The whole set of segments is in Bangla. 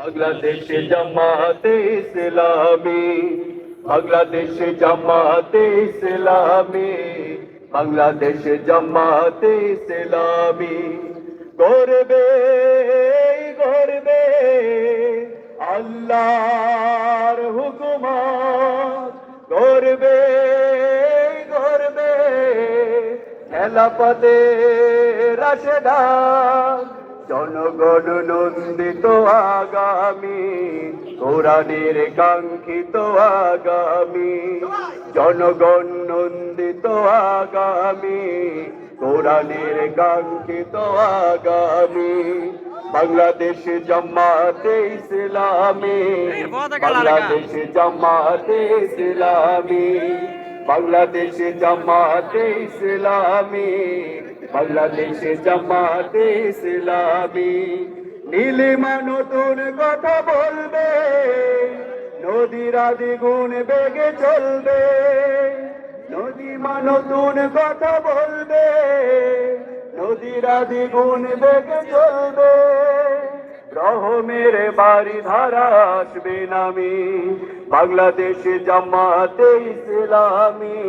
বাংলাদেশ জামাতে ইসলামী, বাংলাদেশ জামাতে ইসলামী, বাংলাদেশ জামাতে ইসলামী। গর্বে গর্বে আল্লাহর হুকুমত, গর্বে গর্বে খেলাফতে রাশেদান, জনগণ নন্দিত আগামী, কোরআনের কাঙ্ক্ষিত আগামী, জনগণ নন্দিত আগামী, কোরআনের কাঙ্ক্ষিত আগামী। বাংলাদেশ জামাতে ইসলামী, বাংলাদেশ জামাতে ইসলামী, বাংলাদেশ জামাতে ইসলামী, বাংলাদেশ জামাতে ইসলামী। নীলিমা নতুন কথা বলবে, নদীরা দ্বিগুণ বেগে চলবে, নদীমা নতুন কথা বলবে, নদীরা দ্বিগুণ বেগে চলবে। রহমের বাড়ি ধারা আসবে নামি, বাংলাদেশ জামাতে ইসলামী,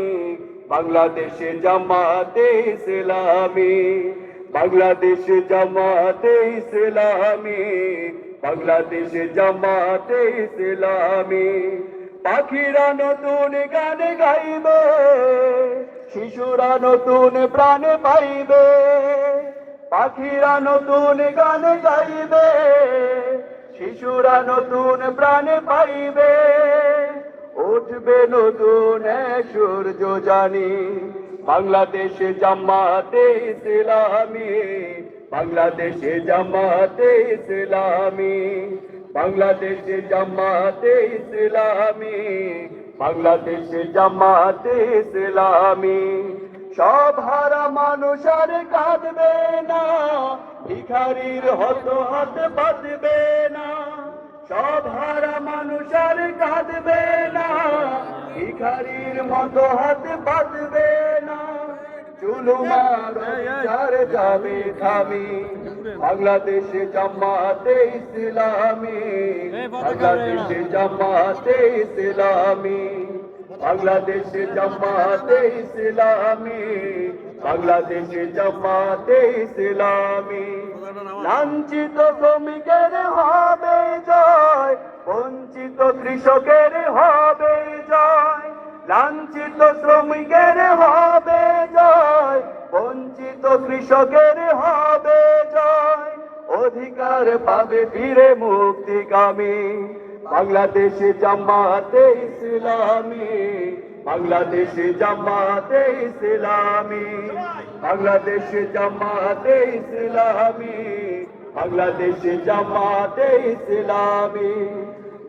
বাংলাদেশ জামাতে ইসলামী, বাংলাদেশ জামাতে ইসলামী, বাংলাদেশ জামাতে ইসলামী। পাখিরা নতুন গান গাইবে, শিশুরা নতুন প্রাণ পাইবে, পাখিরা নতুন গান গাইবে, শিশুরা নতুন প্রাণ পাইবে। উঠবে নতুন সূর্য জানি, বাংলাদেশ জামাতে ইসলামী, বাংলাদেশ জামাতে ইসলামী, বাংলাদেশ জামাতে ইসলামী, বাংলাদেশ জামাতে ইসলামী। সব হারা মানুষ আর কাঁদবে না, ভিখারির হত হাত বাঁধবে না। সব হারা মানুষ আর কাঁদবে না, ভিখারির মতো হাত বাঁধবে না। জুলুমার অত্যাচার যাবে থামি, বাংলাদেশ জামাতে ইসলামী, বাংলাদেশ জামাতে ইসলামী, বাংলাদেশ জামাতে ইসলামী, বাংলাদেশ জামাতে ইসলামী। লাঞ্ছিত শ্রমিকের হবে জয়, বঞ্চিত কৃষকের হবে জয়। লাঞ্ছিত শ্রমিকের হবে জয়, বঞ্চিত কৃষকের হবে জয়। অধিকার পাবে ফিরে মুক্তিকামী, বাংলাদেশ জামাতে ইসলামী, বাংলাদেশ জামাতে ইসলামী, বাংলাদেশ জামাতে ইসলামী, বাংলাদেশ জামাতে ইসলামী।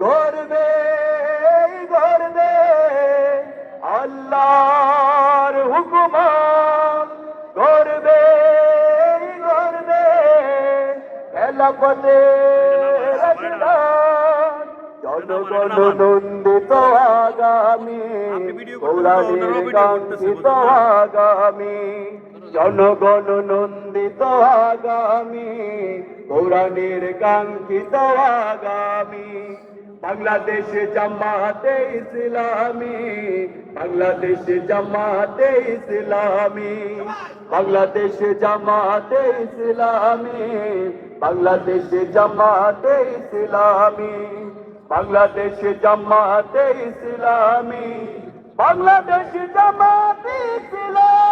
গর্বে গর্বে আল্লাহর হুকুমত, গর্বে গর্বে খেলাফতে রাশেদান, জনগণ নন্দিত আগামী, কোরআনের কাঙ্ক্ষিত আগামী, জনগণ নন্দিত আগামী, কোরআনের কাঙ্ক্ষিত আগামী। বাংলাদেশ জামাতে ইসলামী, বাংলাদেশ জামাতে ইসলামী, বাংলাদেশ জামাতে ইসলামী, বাংলাদেশ জামাতে ইসলামী, বাংলাদেশ জামাতে ইসলামী, বাংলাদেশ জামাতে ইসলামী।